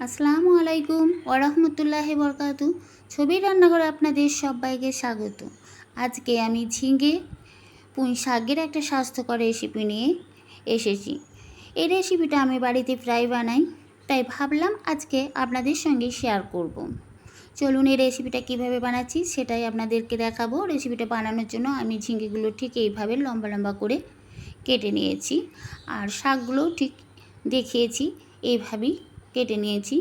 আসসালামু আলাইকুম ওরহমতুল্লাহি বরকাতু। ছবির রান্নাঘরে আপনাদের সবাইকে স্বাগত। আজকে আমি ঝিঙে পুঁই শাকের একটা স্বাস্থ্যকর রেসিপি নিয়ে এসেছি। এই রেসিপিটা আমি বাড়িতে প্রায় বানাই, তাই ভাবলাম আজকে আপনাদের সঙ্গে শেয়ার করব। চলুন এই রেসিপিটা কীভাবে বানাচ্ছি সেটাই আপনাদেরকে দেখাবো। রেসিপিটা বানানোর জন্য আমি ঝিঙেগুলো ঠিক এইভাবে লম্বা লম্বা করে কেটে নিয়েছি, আর শাকগুলোও ঠিক দেখিয়েছি এইভাবেই কেটে নিয়েছি।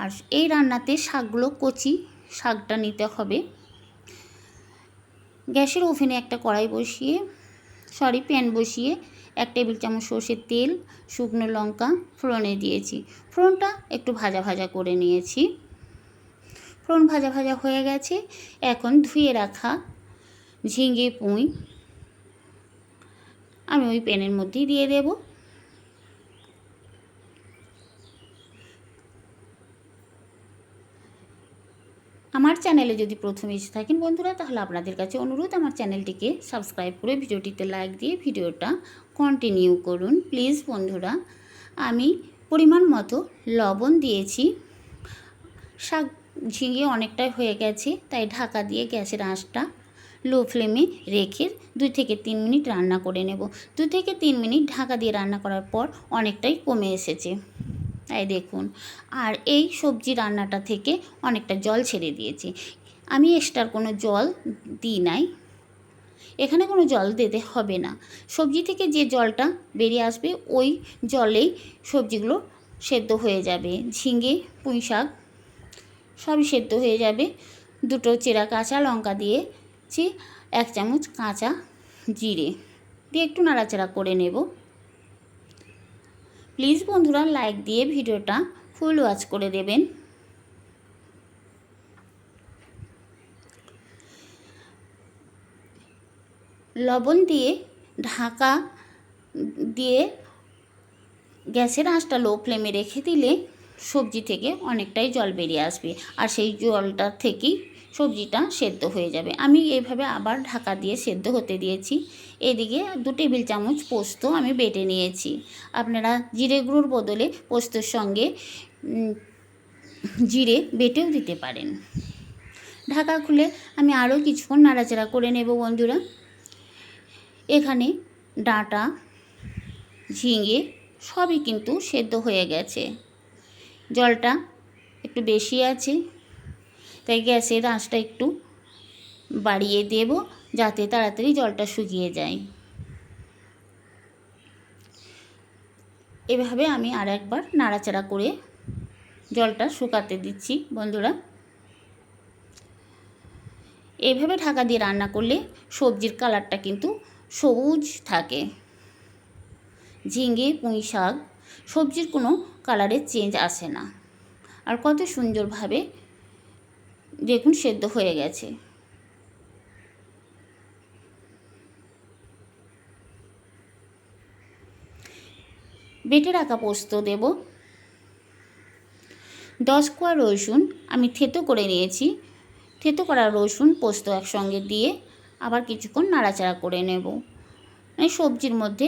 আর এই রান্নাতে শাকগুলো কচি শাকটা নিতে হবে। গ্যাসের ওভেনে একটা প্যান বসিয়ে 1 টেবিল চামচ সর্ষের তেল, শুকনো লঙ্কা ফোড়নে দিয়েছি। ফোড়নটা একটু ভাজা ভাজা করে নিয়েছি। ফোড়ন ভাজা ভাজা হয়ে গেছে। এখন ধুয়ে রাখা ঝিঙে পুঁই আমি ওই প্যানের মধ্যেই দিয়ে দেব। আমার চ্যানেলে যদি প্রথম এসে থাকেন বন্ধুরা, তাহলে আপনাদের কাছে অনুরোধ আমার চ্যানেলটিকে সাবস্ক্রাইব করে ভিডিওটিতে লাইক দিয়ে ভিডিওটা কন্টিনিউ করুন প্লিজ বন্ধুরা। আমি পরিমাণ মতো লবণ দিয়েছি। শাক ঝিঙে অনেকটাই হয়ে গেছে, তাই ঢাকা দিয়ে গ্যাসের আঁচটা লো ফ্লেমে রেখে 2 থেকে 3 মিনিট রান্না করে নেব। 2 থেকে 3 মিনিট ঢাকা দিয়ে রান্না করার পর অনেকটাই কমে এসেছে, তাই দেখুন। আর এই সবজি রান্নাটা থেকে অনেকটা জল ছেড়ে দিয়েছে। আমি এক্সট্রা কোনো জল দিই নাই, এখানে কোনো জল দিতে হবে না। সবজি থেকে যে জলটা বেরিয়ে আসবে ওই জলেই সবজিগুলো সেদ্ধ হয়ে যাবে। ঝিঙে পুঁই শাক সবই সেদ্ধ হয়ে যাবে। 2 চেরা কাঁচা লঙ্কা দিয়েছি, 1 চামচ কাঁচা জিরে দিয়ে একটু নাড়াচাড়া করে নেব। প্লিজ বন্ধুরা লাইক দিয়ে ভিডিওটা ফুল ওয়াচ করে দেবেন। লবণ দিয়ে ঢাকা দিয়ে গ্যাসের আঁচটা লো ফ্লেমে রেখে দিলে সবজি থেকে অনেকটাই জল বেরিয়ে আসবে, আর সেই জলটা থেকেই সবজিটা সেদ্ধ হয়ে যাবে। আমি এইভাবে আবার ঢাকা দিয়ে সেদ্ধ হতে দিয়েছি। এদিকে 2 টেবিল চামচ পোস্ত আমি বেটে নিয়েছি। আপনারা জিরে গুঁড়োর বদলে পোস্তর সঙ্গে জিরে বেটেও দিতে পারেন। ঢাকা খুলে আমি আরও কিছুক্ষণ নাড়াচাড়া করে নেব বন্ধুরা। এখানে ডাঁটা ঝিঙে সবই কিন্তু সেদ্ধ হয়ে গেছে। জলটা একটু বেশি আছে, তাই গ্যাসের আঁচটা একটু বাড়িয়ে দেব যাতে তাড়াতাড়ি জলটা শুকিয়ে যায়। এভাবে আমি আর একবার নাড়াচাড়া করে জলটা শুকাতে দিচ্ছি বন্ধুরা। এইভাবে ঢাকা দিয়ে রান্না করলে সবজির কালারটা কিন্তু সবুজ থাকে। ঝিঙে পুঁই শাক সবজির কোনো কালারের চেঞ্জ আসে না, আর কত সুন্দরভাবে দেখুন সেদ্ধ হয়ে গেছে। বেটে রাখা পোস্ত দেব। 10 কোয়া রসুন আমি থেতো করে নিয়েছি। থেতো করা রসুন পোস্ত একসঙ্গে দিয়ে আবার কিছুক্ষণ নাড়াচাড়া করে নেব। সবজির মধ্যে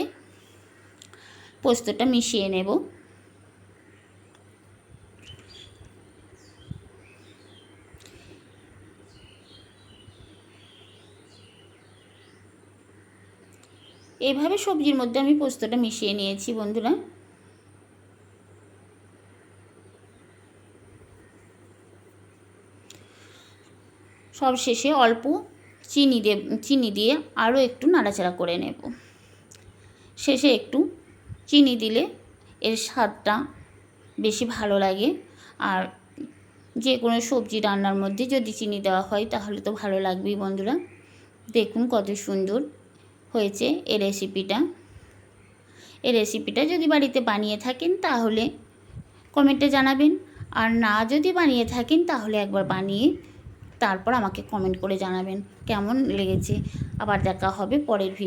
পোস্তটা মিশিয়ে নেব। এইভাবে সবজির মধ্যে আমি পোস্তটা মিশিয়ে নিয়েছি বন্ধুরা। সব শেষে অল্প চিনি দিয়ে আরও একটু নাড়াচাড়া করে নেব। শেষে একটু চিনি দিলে এর স্বাদটা বেশি ভালো লাগে, আর যে কোনো সবজি রান্নার মধ্যে যদি চিনি দেওয়া হয় তাহলে তো ভালো লাগবেই বন্ধুরা। দেখুন কত সুন্দর হয়েছে এই রেসিপিটা যদি বাড়িতে বানিয়ে থাকেন তাহলে কমেন্টে জানাবেন, আর না যদি বানিয়ে থাকেন তাহলে একবার বানিয়ে তারপর আমাকে কমেন্ট করে জানাবেন কেমন লেগেছে। আবার দেখা হবে পরের ভিডিও।